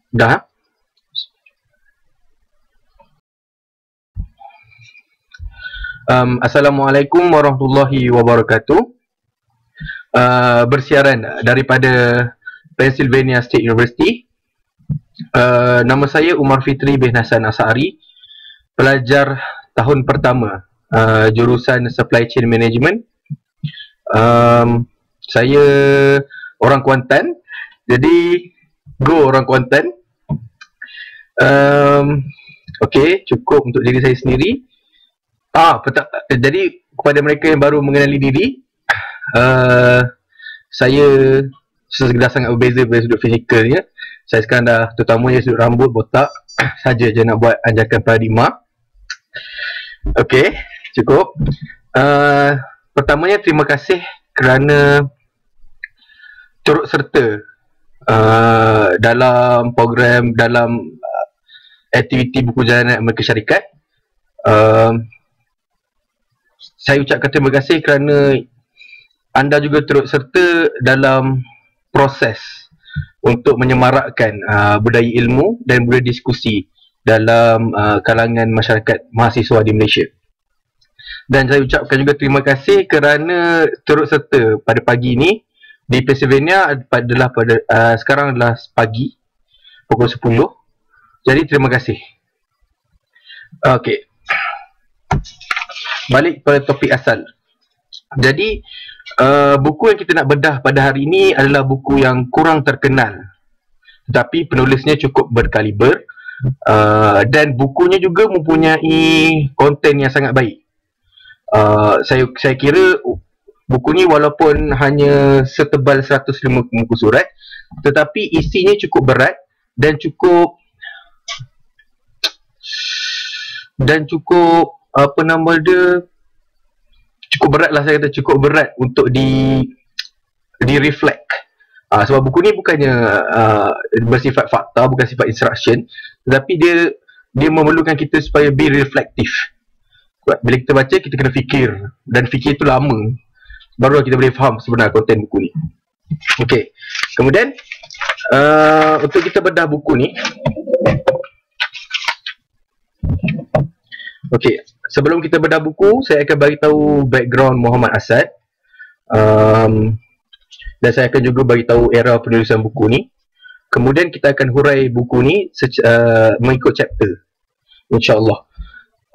Dah. Assalamualaikum warahmatullahi wabarakatuh. Bersiaran daripada Pennsylvania State University. Nama saya Umar Fitri bin Hasan Asari, pelajar tahun pertama jurusan Supply Chain Management. Saya orang Kuantan, jadi go orang Kuantan. Okey, cukup untuk diri saya sendiri. Jadi kepada mereka yang baru mengenali diri, saya sudah sangat berbeza dari sudut fizikalnya. Saya sekarang dah terutamanya sudut rambut, botak saja je nak buat anjakan paradigma. Okey, cukup. Pertamanya terima kasih kerana turut serta dalam program, dalam aktiviti buku jalanan Amerika Syarikat. Saya ucapkan terima kasih kerana anda juga turut serta dalam proses untuk menyemarakkan budaya ilmu dan budaya diskusi dalam kalangan masyarakat mahasiswa di Malaysia. Dan saya ucapkan juga terima kasih kerana turut serta pada pagi ini di Pennsylvania sekarang adalah pagi pukul 10. Jadi terima kasih. Okey. Balik pada topik asal. Jadi buku yang kita nak bedah pada hari ini adalah buku yang kurang terkenal, tetapi penulisnya cukup berkaliber, dan bukunya juga mempunyai konten yang sangat baik. Saya kira buku ni walaupun hanya setebal 150 muka surat, tetapi isinya cukup berat dan cukup apa nama dia, cukup berat lah, saya kata cukup berat untuk di reflect. Sebab buku ni bukannya bersifat fakta, bukan sifat instruction, tetapi dia memerlukan kita supaya be reflective. Bila kita baca, kita kena fikir, dan fikir tu lama baru kita boleh faham sebenar konten buku ni. Okey, kemudian untuk kita bedah buku ni, okey, sebelum kita bedah buku, saya akan bagi tahu background Muhammad Asad, dan saya akan juga bagi tahu era penulisan buku ni. Kemudian kita akan hurai buku ni mengikut chapter, insya-Allah.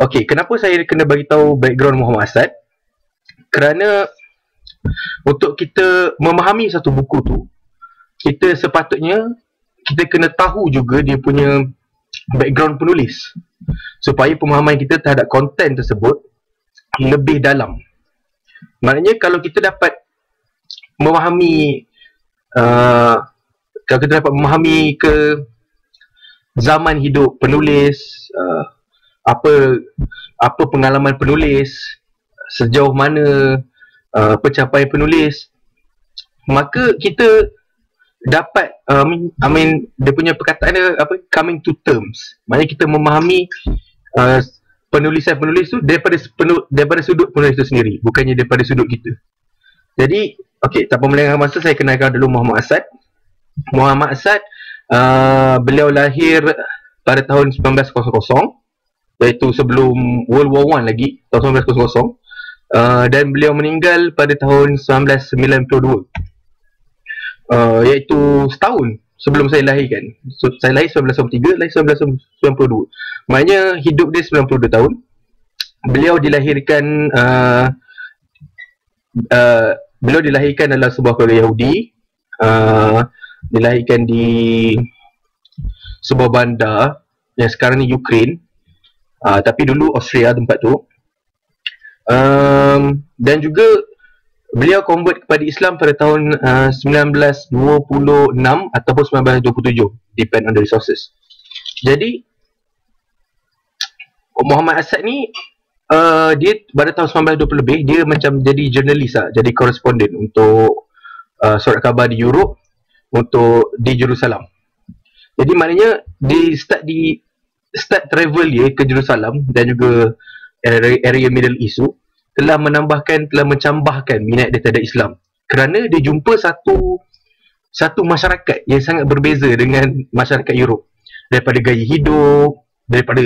Okey, kenapa saya kena bagi tahu background Muhammad Asad? Kerana untuk kita memahami satu buku tu, kita sepatutnya kita kena tahu juga dia punya background penulis, supaya pemahaman kita terhadap konten tersebut lebih dalam. Maknanya kalau kita dapat memahami ke zaman hidup penulis, apa pengalaman penulis, sejauh mana pencapaian penulis, maka kita dapat dia punya perkataan dia coming to terms. Maknanya kita memahami penulisan-penulis tu daripada sudut penulis tu sendiri, bukannya daripada sudut kita. Jadi okey, tanpa melengahkan masa, saya kenalkan dulu Muhammad Asad. Muhammad Asad beliau lahir pada tahun 1900, iaitu sebelum World War I lagi, tahun 1900, dan beliau meninggal pada tahun 1992, iaitu setahun sebelum saya lahirkan. Saya lahir 1993, lahir 1992. Maknanya hidup dia 92 tahun. Beliau dilahirkan dalam sebuah keluarga Yahudi. Dilahirkan di sebuah bandar yang sekarang ni Ukraine, tapi dulu Austria tempat tu. Dan juga beliau convert kepada Islam pada tahun 1926 ataupun 1927, depend on the resources. Jadi Muhammad Asad ni dia pada tahun 1920 lebih, dia macam jadi jurnalis lah, jadi koresponden untuk surat khabar di Europe, untuk di Jerusalem. Jadi maknanya dia start travel dia ke Jerusalem dan juga area Middle East tu, telah mencambahkan minat dia terhadap Islam, kerana dia jumpa satu masyarakat yang sangat berbeza dengan masyarakat Europe, daripada gaya hidup, daripada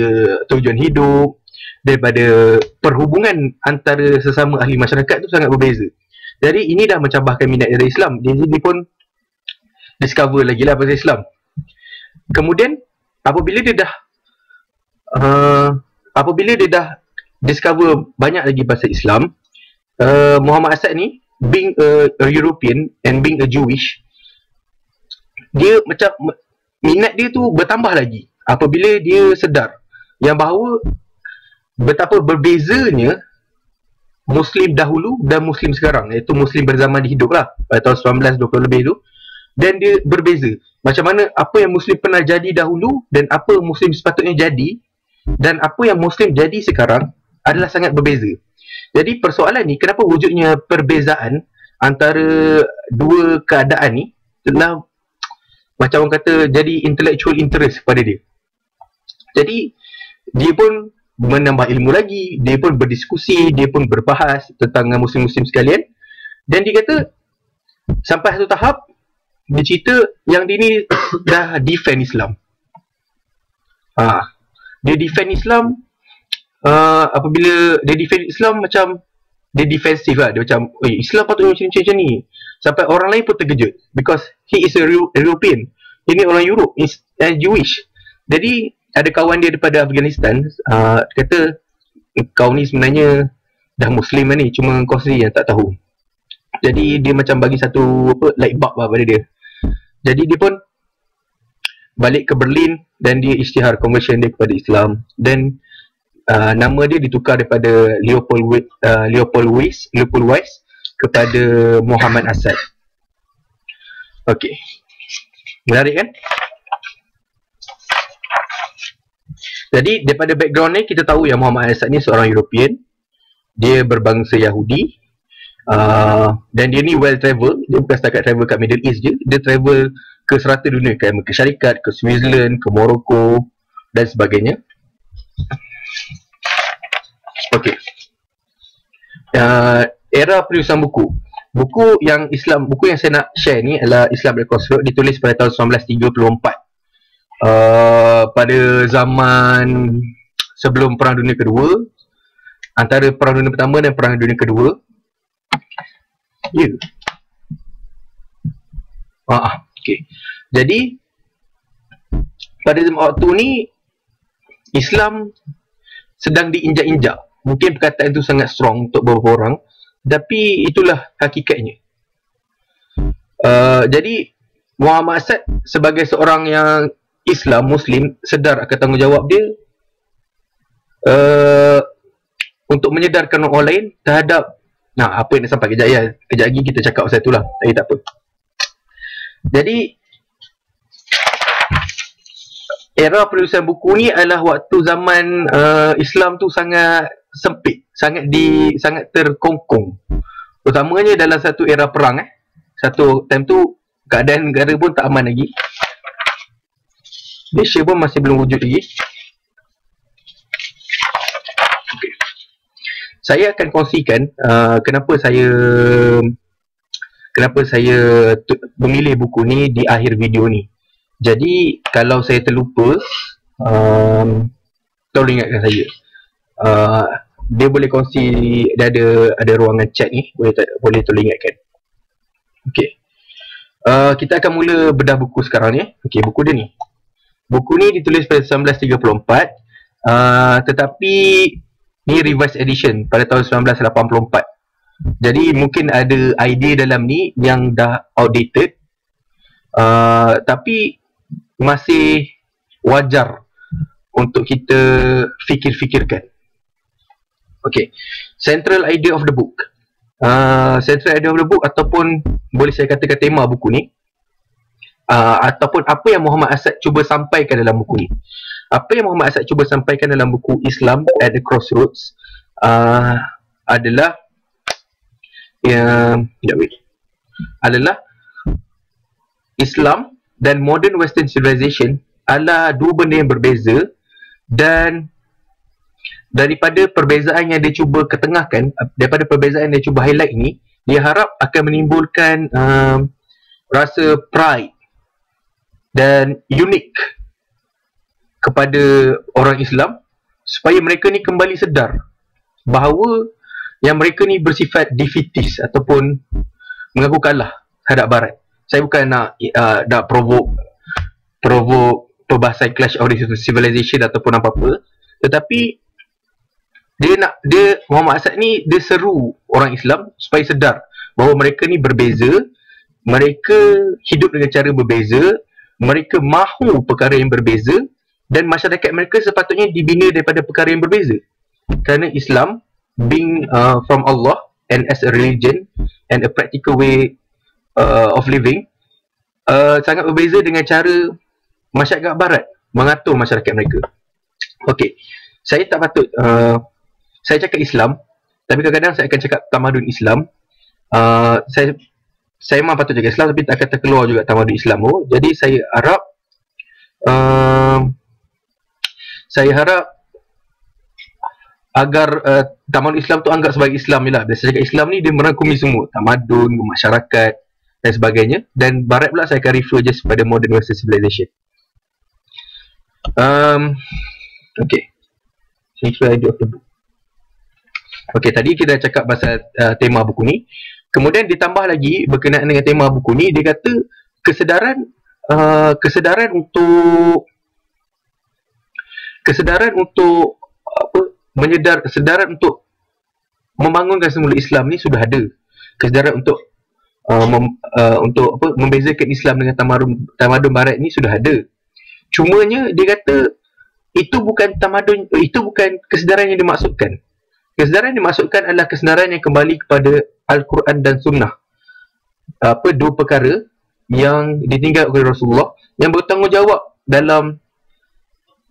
tujuan hidup, daripada perhubungan antara sesama ahli masyarakat tu sangat berbeza. Jadi ini dah mencabarkan minat dari Islam. Dia pun discover lagi lah pasal Islam. Kemudian apabila dia dah discover banyak lagi pasal Islam, Muhammad Asad ni, being a European and being a Jewish, dia macam minat dia tu bertambah lagi apabila dia sedar yang bahawa betapa berbezanya Muslim dahulu dan Muslim sekarang, iaitu Muslim berzaman hidup lah pada tahun 1920 lebih tu. Dan dia berbeza macam mana apa yang Muslim pernah jadi dahulu dan apa Muslim sepatutnya jadi, dan apa yang Muslim jadi sekarang adalah sangat berbeza. Jadi persoalan ni, kenapa wujudnya perbezaan antara dua keadaan ni, telah macam orang kata jadi intellectual interest kepada dia. Jadi dia pun menambah ilmu lagi, dia pun berdiskusi, dia pun berbahas tentang Muslim-Muslim sekalian. Dan dia kata sampai satu tahap dia cerita yang dia ni dah defend Islam. Dia defend Islam, apabila dia defend Islam macam dia defensif lah. Dia macam, Islam patutnya macam ni. Sampai orang lain pun terkejut because he is a European. Ini orang Europe, is Jewish. Jadi ada kawan dia daripada Afghanistan, kata kau ni sebenarnya dah Muslim lah ni, cuma kau sendiri yang tak tahu. Jadi dia macam bagi satu light bulb lah pada dia. Jadi dia pun balik ke Berlin dan dia isytihar conversion dia kepada Islam. Dan nama dia ditukar daripada Leopold Weiss kepada Muhammad Asad. Okey, menarik kan? Jadi daripada background ni kita tahu yang Muhammad Asad ni seorang European. Dia berbangsa Yahudi, dan dia ni well travel. Dia bukan setakat travel kat Middle East je, dia travel ke serata dunia, ke Amerika Syarikat, ke Switzerland, ke Morocco dan sebagainya. Okey, era penulisan buku yang saya nak share ni adalah Islam at Crossroads, ditulis pada tahun 1934, pada zaman sebelum Perang Dunia Kedua, antara Perang Dunia Pertama dan Perang Dunia Kedua. Okay. Jadi pada waktu ni Islam sedang diinjak-injak. Mungkin perkataan itu sangat strong untuk beberapa orang, tapi itulah hakikatnya. Jadi Muhammad Asad sebagai seorang yang Islam, Muslim, sedar akan tanggungjawab dia untuk menyedarkan orang lain terhadap apa yang nak sampai. Kejap lagi kita cakap pasal itulah, tapi tak apa. Jadi era penulisan buku ni adalah waktu zaman Islam tu sangat sempit, sangat terkongkong, utamanya dalam satu era perang. Satu time tu keadaan negara pun tak aman lagi. Malaysia pun masih belum wujud lagi. Okay. Saya akan kongsikan kenapa saya memilih buku ni di akhir video ni. Jadi kalau saya terlupa, tolong ingatkan saya. Dia boleh kongsi, dia ada ruangan chat ni, boleh tolong ingatkan. Okey. Kita akan mula bedah buku sekarang ni. Okey, buku dia ni. Buku ni ditulis pada 1934, tetapi ni revised edition pada tahun 1984. Jadi mungkin ada idea dalam ni yang dah outdated, tapi masih wajar untuk kita fikir-fikirkan. Okay, central idea of the book. Central idea of the book, ataupun boleh saya katakan tema buku ni, ataupun apa yang Muhammad Asad cuba sampaikan dalam buku ni. Apa yang Muhammad Asad cuba sampaikan dalam buku Islam at the Crossroads adalah Islam dan modern Western civilization adalah dua benda yang berbeza, dan daripada perbezaan yang dia cuba ketengahkan, daripada perbezaan yang dia cuba highlight ni, dia harap akan menimbulkan rasa pride dan unik kepada orang Islam, supaya mereka ni kembali sedar bahawa yang mereka ni bersifat defeatist ataupun mengaku kalah terhadap Barat. Saya bukan nak provoke perbahasan clash of civilization ataupun apa-apa, tetapi Muhammad Asad ni dia seru orang Islam supaya sedar bahawa mereka ni berbeza, mereka hidup dengan cara berbeza, mereka mahu perkara yang berbeza, dan masyarakat mereka sepatutnya dibina daripada perkara yang berbeza. Kerana Islam being from Allah and as a religion and a practical way of living, sangat berbeza dengan cara masyarakat Barat mengatur masyarakat mereka. Okey, saya tak patut saya cakap Islam, tapi kadang-kadang saya akan cakap tamadun Islam. Saya memang patut cakap Islam, tapi tak akan terkeluar juga tamadun Islam. Jadi saya harap agar tamadun Islam tu anggap sebagai Islam je lah. Biasa cakap Islam ni dia merangkumi semua, tamadun, masyarakat dan sebagainya. Dan Barat pula saya akan refer just pada modern Western civilization. Okay, initial idea of the book. Okay, tadi kita dah cakap pasal tema buku ni. Kemudian ditambah lagi berkenaan dengan tema buku ni, dia kata kesedaran untuk membangunkan semula Islam ni sudah ada. Kesedaran untuk membezakan Islam dengan tamadun Barat ni sudah ada. Cumanya dia kata itu bukan kesedaran yang dimaksudkan. Kesedaran yang dimaksudkan adalah kesedaran yang kembali kepada Al-Quran dan Sunnah. Dua perkara yang ditinggal oleh Rasulullah yang bertanggungjawab dalam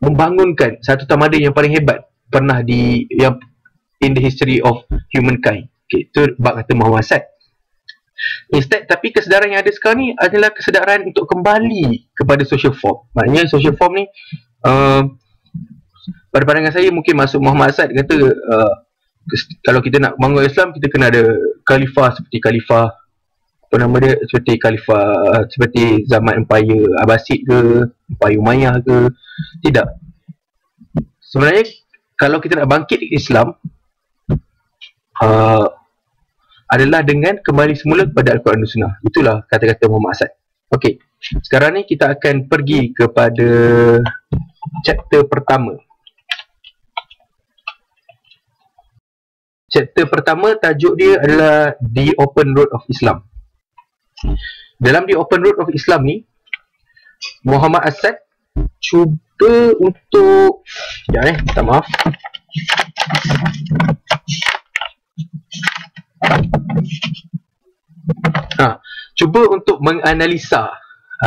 membangunkan satu tamadun yang paling hebat pernah in the history of humankind. Okay, itu bab kata Muhammad Asad. Tapi kesedaran yang ada sekarang ni adalah kesedaran untuk kembali kepada social form. Maknanya social form ni pada pandangan saya mungkin masuk Muhammad Asad kata kalau kita nak bangun Islam, kita kena ada khalifah seperti khalifah seperti zaman Empire Abbasid ke, Empire Umayyah ke. Tidak. Sebenarnya kalau kita nak bangkit Islam adalah dengan kembali semula kepada Al-Quran dan Sunnah. Itulah kata-kata Muhammad Asad. Okey, sekarang ni kita akan pergi kepada chapter pertama. Chapter pertama, tajuk dia adalah The Open Road of Islam. Dalam The Open Road of Islam ni, Muhammad Asad cuba untuk minta maaf. Cuba untuk menganalisa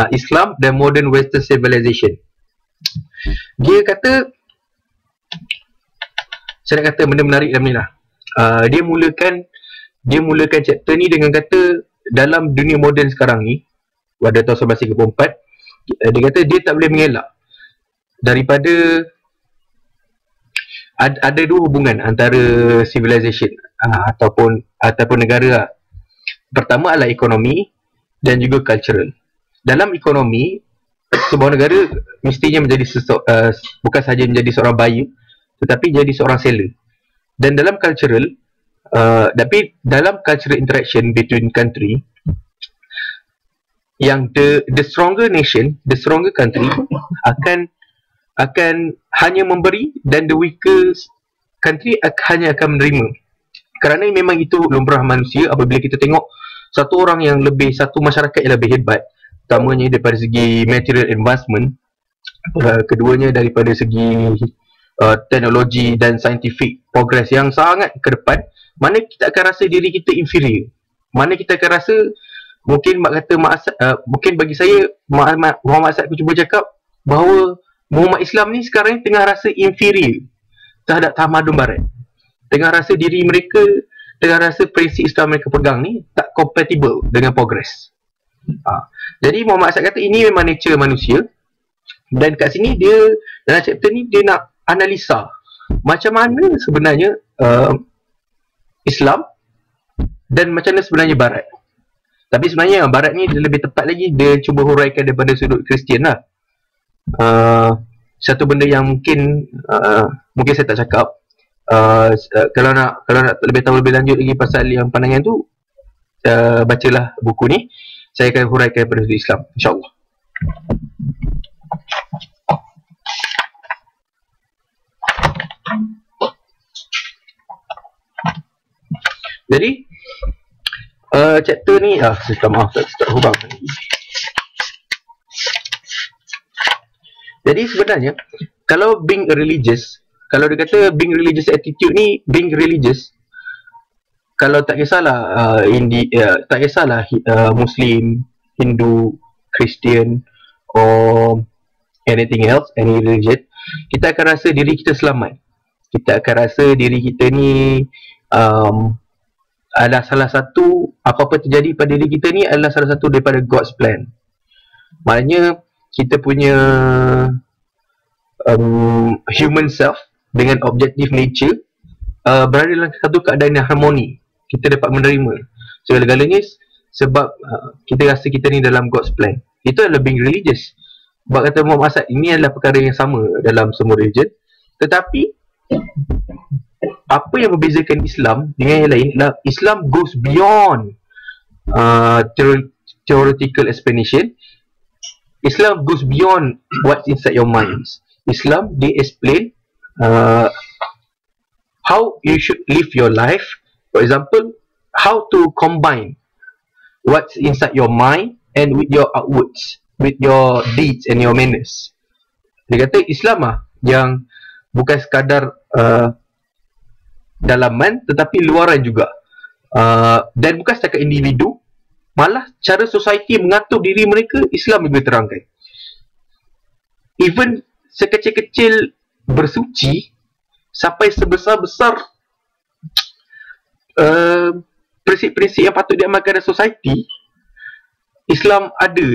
Islam dan modern Western civilization. Dia kata, saya nak kata benda menarik dalam ni lah. Dia mulakan chapter ni dengan kata dalam dunia moden sekarang ni pada tahun 1934, dia kata dia tak boleh mengelak daripada ada dua hubungan antara civilization ataupun negara lah. Pertama adalah ekonomi dan juga cultural. Dalam ekonomi, sebuah negara mestinya menjadi bukan sahaja menjadi seorang buyer, tetapi jadi seorang seller. Dan dalam cultural interaction between country, yang the stronger nation, the stronger country akan hanya memberi, dan the weaker country hanya akan menerima. Kerana memang itu lumrah manusia. Apabila kita tengok satu masyarakat yang lebih hebat, utamanya daripada segi material advancement, keduanya daripada segi teknologi dan scientific progress yang sangat ke depan, mana kita akan rasa diri kita inferior. Mana kita akan rasa, mungkin bagi saya Muhammad Asad cuba cakap bahawa Muhammad Islam ni sekarang ni tengah rasa inferior terhadap tamadun Barat. Tengah rasa diri mereka, tengah rasa prinsip Islam mereka pegang ni tak compatible dengan progress. Jadi Muhammad Asad kata ini memang nature manusia. Dan kat sini dia, dalam chapter ni dia nak analisa macam mana sebenarnya Islam dan macam mana sebenarnya Barat. Tapi sebenarnya barat ni dia lebih tepat lagi, dia cuba huraikan daripada sudut Kristian lah. Satu benda yang mungkin saya tak cakap, kalau nak lebih tahu lebih lanjut lagi pasal yang pandangan tu, bacalah buku ni. Saya akan huraikan daripada sudut Islam, insyaAllah. Jadi chapter ni, saya maaf tak hubang. Jadi sebenarnya kalau being religious, kalau dia kata being religious attitude ni, being religious, kalau tak kisahlah tak kisahlah Muslim, Hindu, Christian or anything else, any religion, kita akan rasa diri kita selamat. Kita akan rasa diri kita ni adalah salah satu, apa-apa terjadi pada diri kita ni adalah salah satu daripada God's plan. Maknanya kita punya human self dengan objective nature berada dalam satu keadaan yang harmoni. Kita dapat menerima segala-galanya sebab kita rasa kita ni dalam God's plan. Itu adalah being religious. Sebab kata Muhammad Asad, ini adalah perkara yang sama dalam semua religion. Tetapi apa yang membezakan Islam dengan yang lain adalah Islam goes beyond theoretical explanation. Islam goes beyond what's inside your minds. Islam, they explain how you should live your life. For example, how to combine what's inside your mind and with your outwards, with your deeds and your manners. Dia kata Islam yang bukan sekadar dalaman tetapi luaran juga, dan bukan setakat individu, malah cara society mengatur diri mereka Islam juga terangkan. Even sekecil-kecil bersuci sampai sebesar-besar prinsip-prinsip yang patut diamalkan dalam society, Islam ada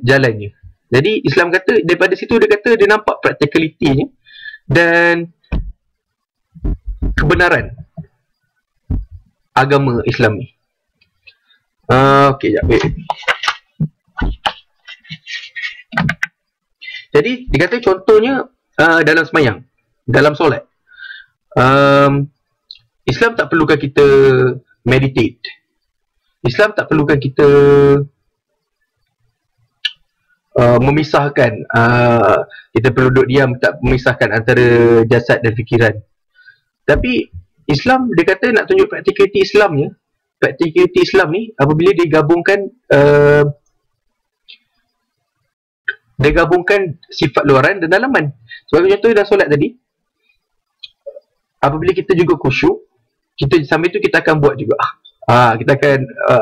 jalannya. Jadi Islam kata, daripada situ dia kata dia nampak practicality-nya dan kebenaran agama Islam ni. Okey, jap. Jadi dia kata contohnya dalam sembahyang, dalam solat, Islam tak perlukan kita meditate. Islam tak perlukan kita memisahkan, kita perlu duduk diam, tak memisahkan antara jasad dan fikiran. Tapi Islam, dia kata nak tunjuk practicality Islamnya. Practicality Islam ni apabila dia gabungkan sifat luaran dan dalaman. Sebagai contoh dalam solat tadi, apabila kita juga khusyuk, kita sambil tu kita akan buat juga. Kita akan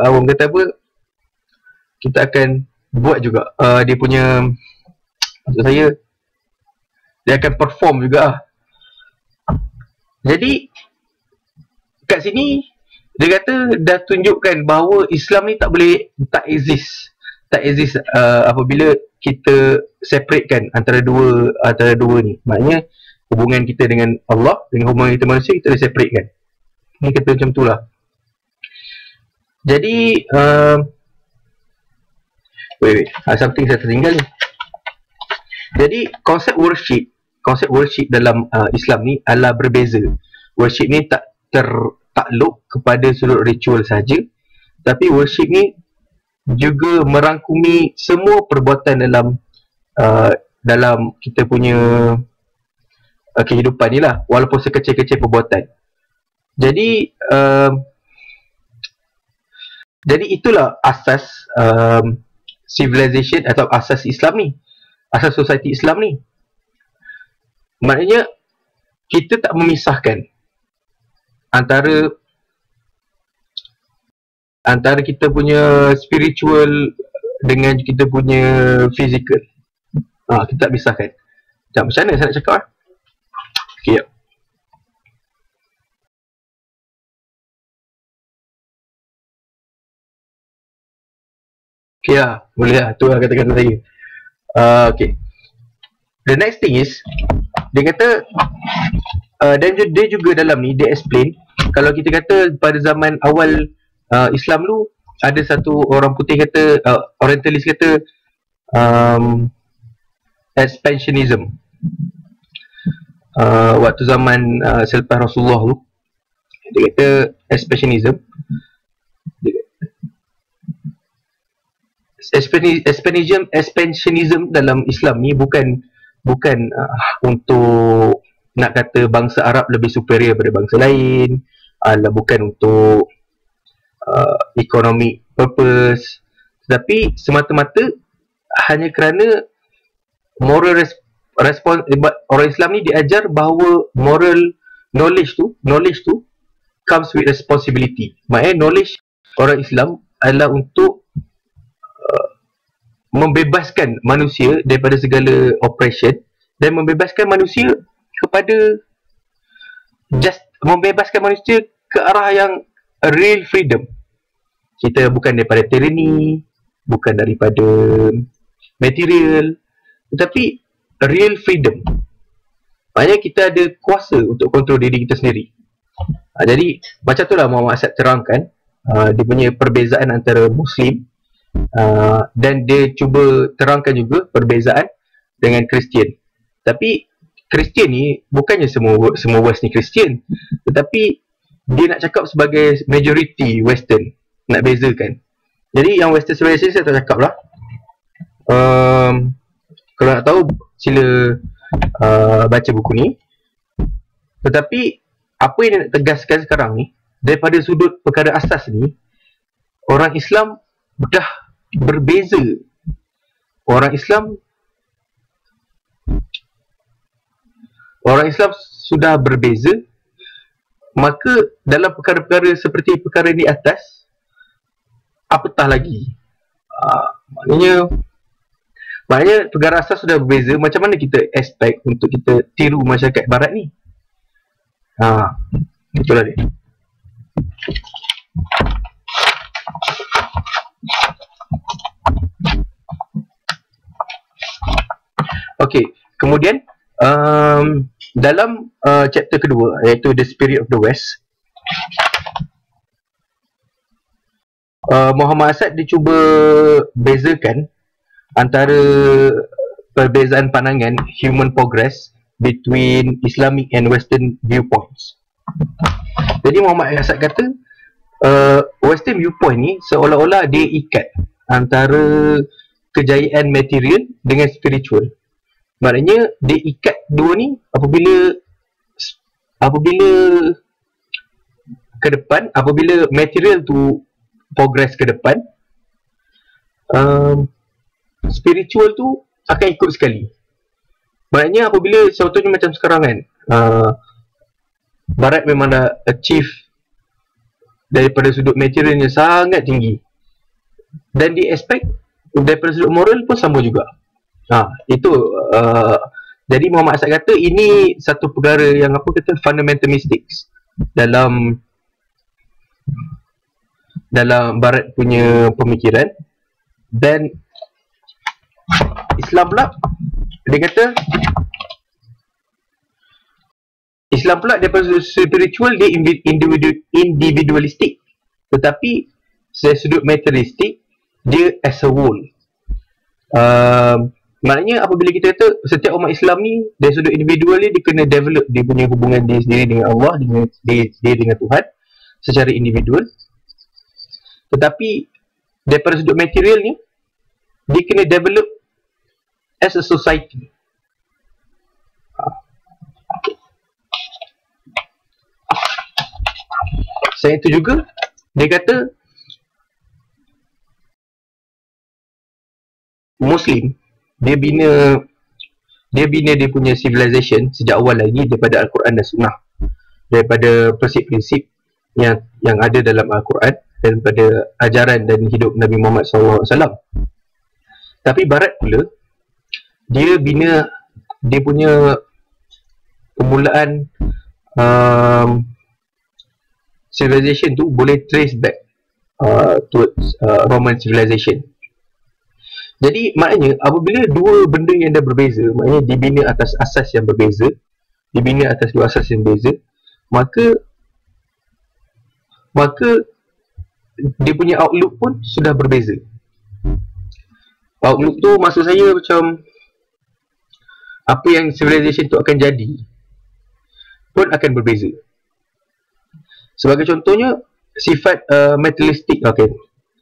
orang kata apa? Kita akan buat juga dia punya, maksud saya, dia akan perform juga. Jadi kat sini dia kata dah tunjukkan bahawa Islam ni tak exist apabila kita separatekan antara dua ni. Maknanya hubungan kita dengan Allah dengan hubungan kita manusia, kita dah separatekan. Ni kata macam tu lah. Jadi something saya tertinggal ni. Jadi konsep worship dalam Islam ni adalah berbeza. Worship ni tak tertakluk kepada sudut ritual saja, tapi worship ni juga merangkumi semua perbuatan dalam kita punya kehidupan ni lah, walaupun sekecil-kecil perbuatan. Jadi itulah asas civilization atau asas Islam ni, asas society Islam ni. Maknanya kita tak memisahkan antara kita punya spiritual dengan kita punya physical. Kita tak pisahkan. Macam mana saya nak cakap? Okay, ya. Okay lah, boleh lah. Tu lah kata-kata saya. Okay. The next thing is, dia kata dan dia juga dalam ni dia explain, kalau kita kata pada zaman awal Islam dulu, ada satu orang putih kata, orientalis kata expansionism. Waktu zaman selepas Rasulullah tu, dia kata expansionism. Expansionism dalam Islam ni bukan untuk nak kata bangsa Arab lebih superior daripada bangsa lain, bukan untuk economic purpose, tetapi semata-mata hanya kerana moral respon. Orang Islam ni diajar bahawa moral knowledge tu comes with responsibility. Maknanya knowledge orang Islam adalah untuk membebaskan manusia daripada segala oppression dan membebaskan manusia kepada membebaskan manusia ke arah yang real freedom. Kita bukan daripada tyranny, bukan daripada material, tetapi real freedom. Maknanya kita ada kuasa untuk kontrol diri kita sendiri. Jadi macam tu lah Muhammad Asad terangkan dia punya perbezaan antara Muslim, dan dia cuba terangkan juga perbezaan dengan Kristian. Tapi Kristian ni bukannya semua West ni Kristian, tetapi dia nak cakap sebagai majority Western, nak bezakan. Jadi yang Western civilization saya tak cakap lah. Kalau nak tahu sila baca buku ni. Tetapi apa yang nak tegaskan sekarang ni, daripada sudut perkara asas ni, orang Islam dah berbeza. Orang Islam sudah berbeza. Maka dalam perkara-perkara seperti perkara di atas, apatah lagi. Maknanya perkara asas sudah berbeza. Macam mana kita expect untuk kita tiru masyarakat barat ni? Itulah dia. Okey, kemudian dalam chapter kedua, iaitu The Spirit of the West, Muhammad Asad dia cuba bezakan antara perbezaan pandangan human progress between Islamic and Western viewpoints. Jadi Muhammad Asad kata Western viewpoint ni seolah-olah dia ikat antara kejayaan material dengan spiritual. Maknanya dia ikat dua ni apabila ke depan, apabila material tu progress ke depan, spiritual tu akan ikut sekali. Maknanya apabila contohnya macam sekarang kan, Barat memang dah achieve daripada sudut materialnya sangat tinggi, dan di aspek daripada sudut moral pun sama juga. Itu jadi Muhammad Asad kata ini satu perkara yang fundamental mistakes dalam Barat punya pemikiran. Dan Islam pula dia kata Islam pula daripada spiritual dia individualistik, tetapi dari sudut materialistik dia as a whole. Maknanya apabila kita kata setiap umat Islam ni dari sudut individual dia kena develop dia punya hubungan dia sendiri dengan Allah, dengan dia dengan Tuhan secara individual. Tetapi daripada sudut material ni dia kena develop as a society. Selain itu juga dia kata Muslim dia bina dia punya civilization sejak awal lagi daripada Al-Quran dan Sunnah, daripada prinsip-prinsip yang ada dalam Al-Quran dan daripada ajaran dan hidup Nabi Muhammad SAW. Tapi Barat pula dia bina dia punya permulaan civilization tu boleh trace back towards Roman civilization. Jadi maknanya apabila dua benda yang dah berbeza, maknanya dibina atas asas yang berbeza, dibina atas dua asas yang berbeza, maka dia punya outlook pun sudah berbeza. Outlook tu maksud saya macam apa yang civilization tu akan jadi pun akan berbeza. Sebagai contohnya sifat materialistik. Okay,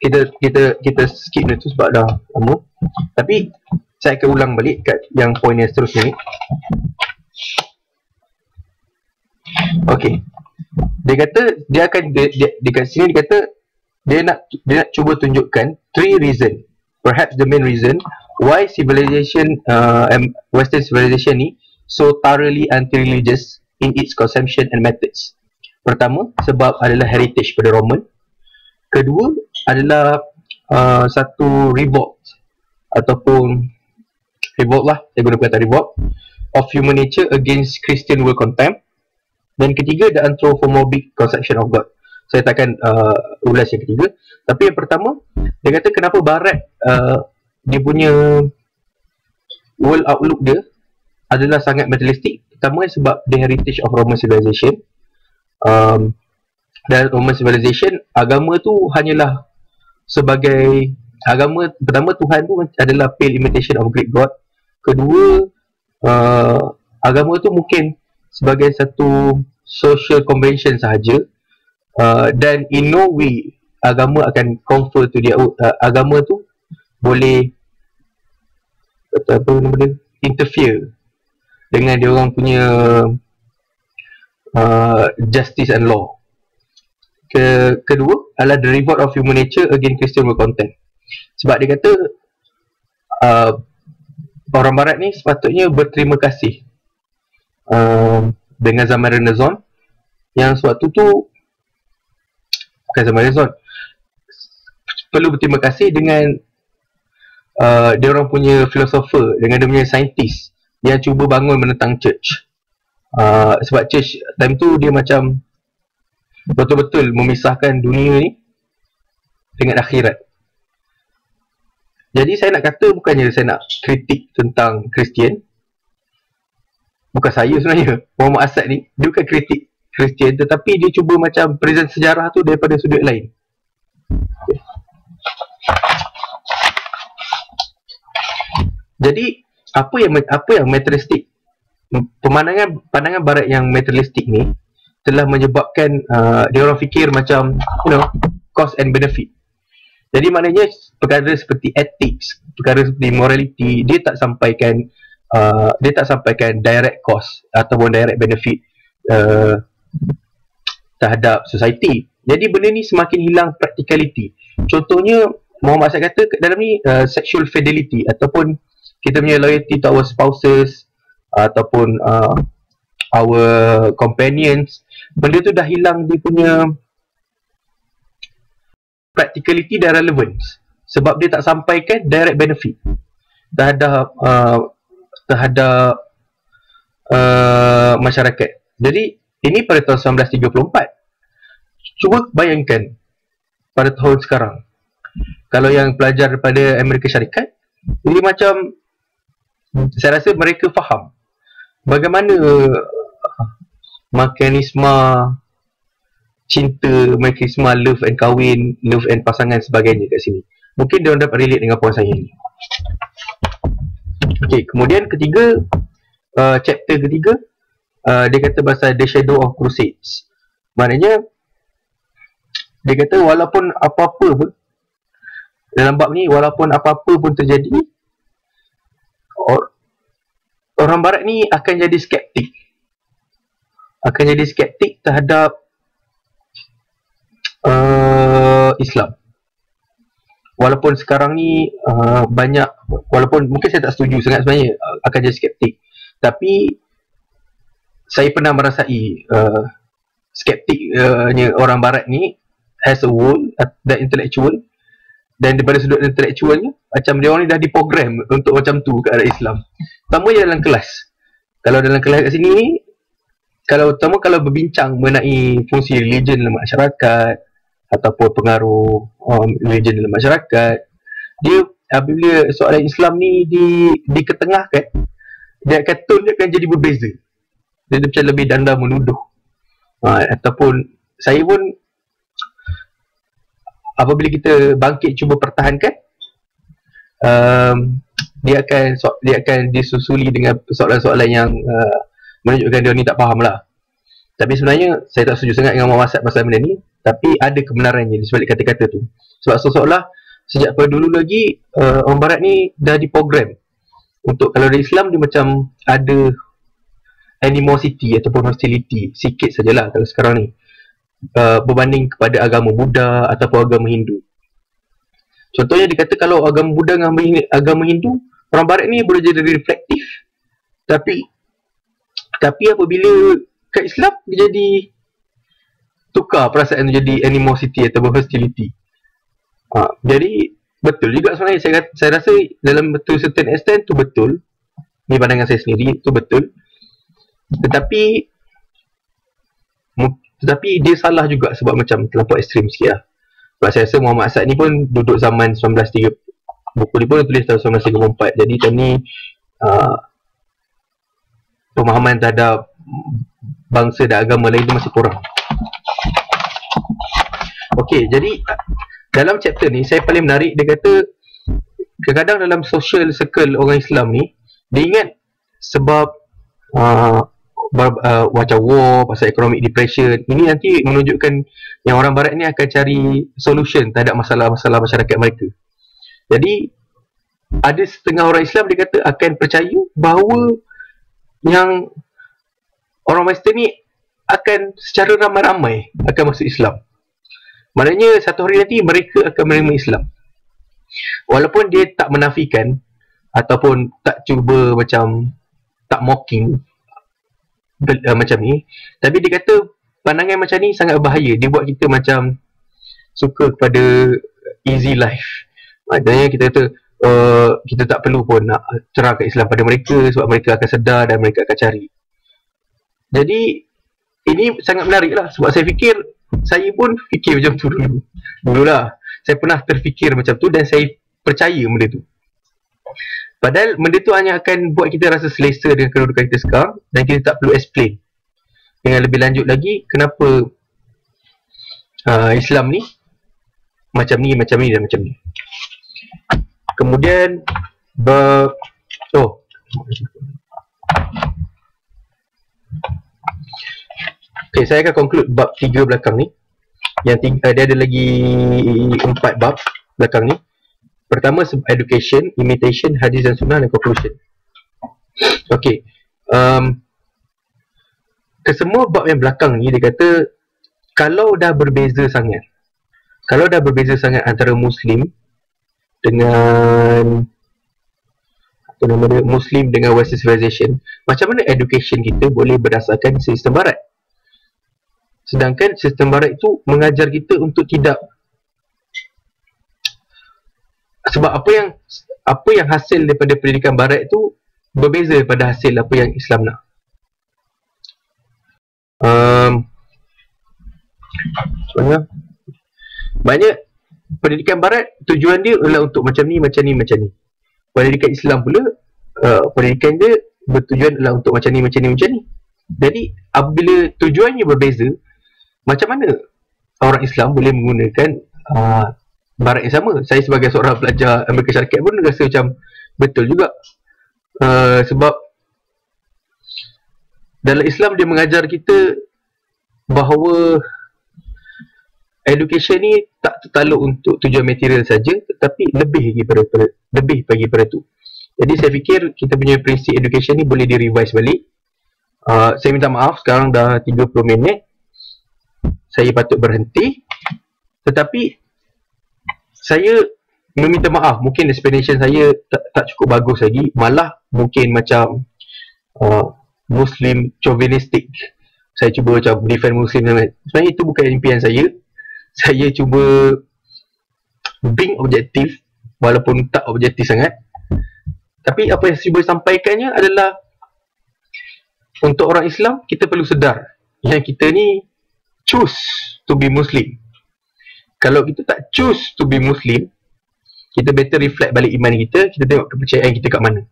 kita skip dia tu sebab dah lama. Tapi saya akan ulang balik kat yang poin yang seterusnya ni. Okay, dia kata dia akan dekat sini dia kata dia nak cuba tunjukkan 3 reason, perhaps the main reason why civilization Western civilization ni so thoroughly anti-religious in its consumption and methods. Pertama, sebab adalah heritage pada Roman. Kedua adalah satu revolt ataupun revolt lah, saya guna kata revolt of human nature against Christian world contempt. Dan ketiga, the anthropomorphic conception of God. Saya takkan ulas yang ketiga. Tapi yang pertama, dia kata kenapa Barat dia punya world outlook dia adalah sangat materialistik. Pertama sebab the heritage of Roman civilization. Dan Roman civilization, agama tu hanyalah sebagai agama. Pertama, Tuhan tu adalah pale imitation of Greek God. Kedua, agama tu mungkin sebagai satu social convention sahaja, dan in no way agama akan confer to dia. Agama tu boleh apa nama dia, interfere dengan dia orang punya justice and law. Kedua adalah the revolt of human nature against Christian world contempt. Sebab dia kata orang Barat ni sepatutnya berterima kasih dengan zaman Renaissance, yang sewaktu tu bukan zaman Renaissance, perlu berterima kasih dengan dia orang punya filosofer, dengan dia punya saintis yang cuba bangun menentang church. Sebab church time tu dia macam betul-betul memisahkan dunia ni dengan akhirat. Jadi saya nak kata, bukannya saya nak kritik tentang Kristian. Bukan saya sebenarnya, Muhammad Asad ni dia bukan kritik Kristian, tetapi dia cuba macam present sejarah tu daripada sudut lain. Okay. Jadi apa yang materialistik, pandangan Barat yang materialistik ni telah menyebabkan dia orang fikir macam cost and benefit. Jadi maknanya perkara seperti ethics, perkara seperti morality, dia tak sampaikan direct cost ataupun direct benefit terhadap society. Jadi benda ni semakin hilang practicality. Contohnya Muhammad Asad kata dalam ni sexual fidelity ataupun kita punya loyalty to our spouses ataupun our companions, benda tu dah hilang dia punya practicality dan relevance sebab dia tak sampaikan direct benefit terhadap masyarakat. Jadi ini pada tahun 1934. Cuba bayangkan pada tahun sekarang, kalau yang pelajar daripada Amerika Syarikat, ini macam saya rasa mereka faham bagaimana mekanisme cinta, mekanisme love and kahwin, love and pasangan sebagainya kat sini. Mungkin dia dapat relate dengan puan saya ni. Okey, kemudian ketiga, chapter ketiga, dia kata pasal the shadow of crusades. Maknanya dia kata walaupun apa-apa pun dalam bab ni, walaupun apa-apa pun terjadi, orang Barat ni akan jadi skeptik. Akan jadi skeptik terhadap Islam. Walaupun sekarang ni banyak, walaupun mungkin saya tak setuju sangat sebenarnya akan jadi skeptik, tapi saya pernah merasai skeptiknya orang Barat ni as a whole dan intellectual, dan daripada sudut intellectualnya macam dia orang ni dah diprogram untuk macam tu ke arah Islam. Terutamanya dalam kelas. Kalau dalam kelas kat sini ni, kalau berbincang mengenai fungsi religion dalam masyarakat ataupun pengaruh religion dalam masyarakat, dia apabila soalan Islam ni diketengahkan, dia akan tone dia akan jadi berbeza. Dia macam lebih danda menuduh. Ataupun saya pun apabila kita bangkit cuba pertahankan, dia akan disusuli dengan soalan-soalan yang menunjukkan dia ni tak faham lah. Tapi sebenarnya saya tak setuju sangat dengan Muhammad Asad pasal benda ni, tapi ada kebenarannya di sebalik kata-kata tu. Sebab seolah-olah sejak pada dulu lagi orang barat ni dah diprogram untuk kalau dari Islam dia macam ada animosity ataupun hostility sikit sajalah kalau sekarang ni, berbanding kepada agama Buddha ataupun agama Hindu. Contohnya dia kata kalau agama Buddha dengan agama Hindu, orang barat ni boleh jadi reflektif, tapi apabila kat Islam dia jadi tukar perasaan jadi animosity atau hostility. Jadi betul juga sebenarnya, saya rasa dalam betul certain extent tu betul. Ni pandangan saya sendiri, tu betul. Tetapi dia salah juga sebab macam terlampau ekstrim sikit lah. Sebab saya rasa Muhammad Asad ni pun duduk zaman 1930, buku dia pun tulis tahun 1934. Jadi time ni pemahaman terhadap bangsa dan agama lain tu masih kurang. Okey, jadi dalam chapter ni saya paling menarik, dia kata kadang-kadang dalam social circle orang Islam ni dia ingat sebab macam war, pasal economic depression, ini nanti menunjukkan yang orang barat ni akan cari solution terhadap masalah-masalah masyarakat mereka. Jadi ada setengah orang Islam dia kata akan percaya bahawa yang orang Western ni akan secara ramai-ramai akan masuk Islam. Maknanya satu hari nanti mereka akan menerima Islam. Walaupun dia tak menafikan ataupun tak cuba macam tak mocking macam ni, tapi dia kata pandangan macam ni sangat bahaya. Dia buat kita macam suka kepada easy life. Maknanya kita kata kita tak perlu pun nak cerahkan Islam pada mereka sebab mereka akan sedar dan mereka akan cari. Jadi ini sangat menarik lah, sebab saya pun fikir macam tu dululah. Saya pernah terfikir macam tu dan saya percaya benda tu. Padahal benda tu hanya akan buat kita rasa selesa dengan kedudukan kita sekarang dan kita tak perlu explain dengan lebih lanjut lagi kenapa Islam ni macam ni dan macam ni. Kemudian okay, saya akan conclude bab 3 belakang ni. Yang dia ada lagi 4 bab belakang ni. Pertama education, imitation, hadis dan sunnah, dan conclusion. Okay, kesemua bab yang belakang ni dia kata kalau dah berbeza sangat antara Muslim dengan Muslim dengan Western civilization, macam mana education kita boleh berdasarkan sistem barat? Sedangkan sistem barat itu mengajar kita untuk tidak, sebab apa yang hasil daripada pendidikan barat itu berbeza daripada hasil apa yang Islam nak. Sebenarnya banyak pendidikan barat tujuan dia adalah untuk macam ni. Pendidikan Islam pula pendidikan dia bertujuan adalah untuk macam ni. Jadi apabila tujuannya berbeza, macam mana orang Islam boleh menggunakan barat yang sama? Saya sebagai seorang pelajar Amerika Syarikat pun rasa macam betul juga, sebab dalam Islam dia mengajar kita bahawa education ni tak tertaluk untuk tujuan material saja, tetapi lebih bagi pada tu. Jadi saya fikir kita punya prinsip education ni boleh di-revise balik. Saya minta maaf, sekarang dah 30 minit, saya patut berhenti, tetapi saya meminta maaf, mungkin explanation saya tak cukup bagus lagi, malah mungkin macam Muslim chauvinistic. Saya cuba macam defend Muslim. Sebenarnya itu bukan impian saya. Saya cuba being objektif, walaupun tak objektif sangat. Tapi apa yang saya boleh sampaikannya adalah untuk orang Islam, kita perlu sedar yang kita ni choose to be Muslim. Kalau kita tak choose to be Muslim, kita better reflect balik iman kita tengok kepercayaan kita kat mana.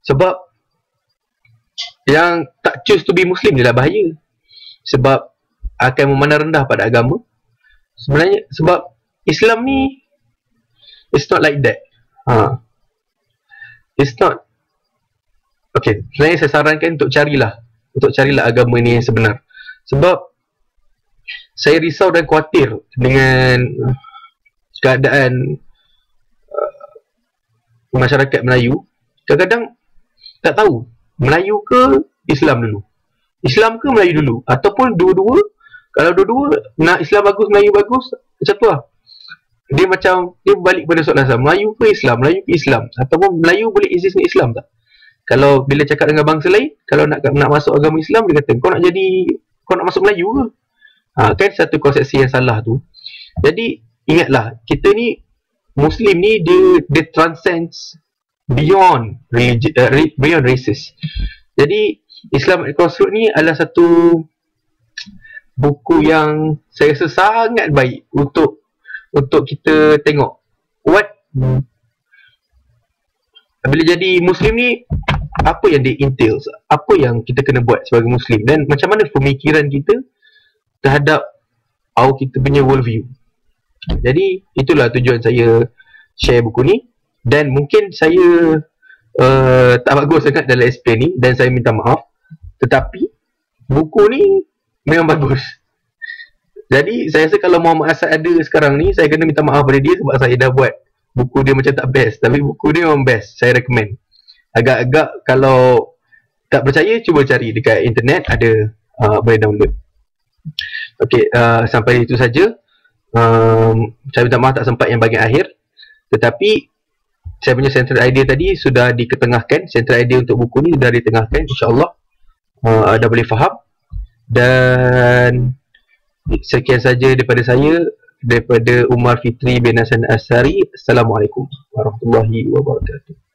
Sebab yang tak choose to be Muslim dia dah bahaya, sebab akan memandang rendah pada agama. Sebenarnya sebab Islam ni it's not like that. It's not. Okay, sebenarnya saya sarankan untuk carilah agama ni yang sebenar. Sebab saya risau dan khawatir dengan keadaan masyarakat Melayu. Kadang-kadang tak tahu Melayu ke Islam dulu, Islam ke Melayu dulu, ataupun dua-dua. Kalau dua-dua nak Islam bagus, Melayu bagus, macam tu lah. Dia balik pada soalan asal, Melayu ke Islam, ataupun Melayu boleh exist ni Islam tak? Kalau bila cakap dengan bangsa lain, kalau nak masuk agama Islam, dia kata kau nak masuk Melayu ke? Kan satu konsepsi yang salah tu. Jadi ingatlah, kita ni Muslim ni dia transcends beyond races. Jadi Islam Construct ni adalah satu buku yang saya rasa sangat baik untuk kita tengok bila jadi Muslim ni, apa yang dia entails, apa yang kita kena buat sebagai Muslim, dan macam mana pemikiran kita terhadap kita punya worldview. Jadi itulah tujuan saya share buku ni. Dan mungkin saya tak bagus sangat dalam explain ni, dan saya minta maaf. Tetapi buku ni memang bagus. Jadi saya rasa kalau Muhammad Asad ada sekarang ni, saya kena minta maaf pada dia sebab saya dah buat buku dia macam tak best. Tapi buku dia memang best, saya recommend. Agak-agak kalau tak percaya, cuba cari dekat internet, ada boleh download. Okay, sampai itu saja. Saya minta maaf tak sempat yang bahagian akhir. Tetapi saya punya central idea tadi sudah diketengahkan. Central idea untuk buku ni sudah ditengahkan, insyaAllah. Dah boleh faham. Dan sekian saja daripada saya, daripada Umar Fitri bin Hasan Asari. Assalamualaikum warahmatullahi wabarakatuh.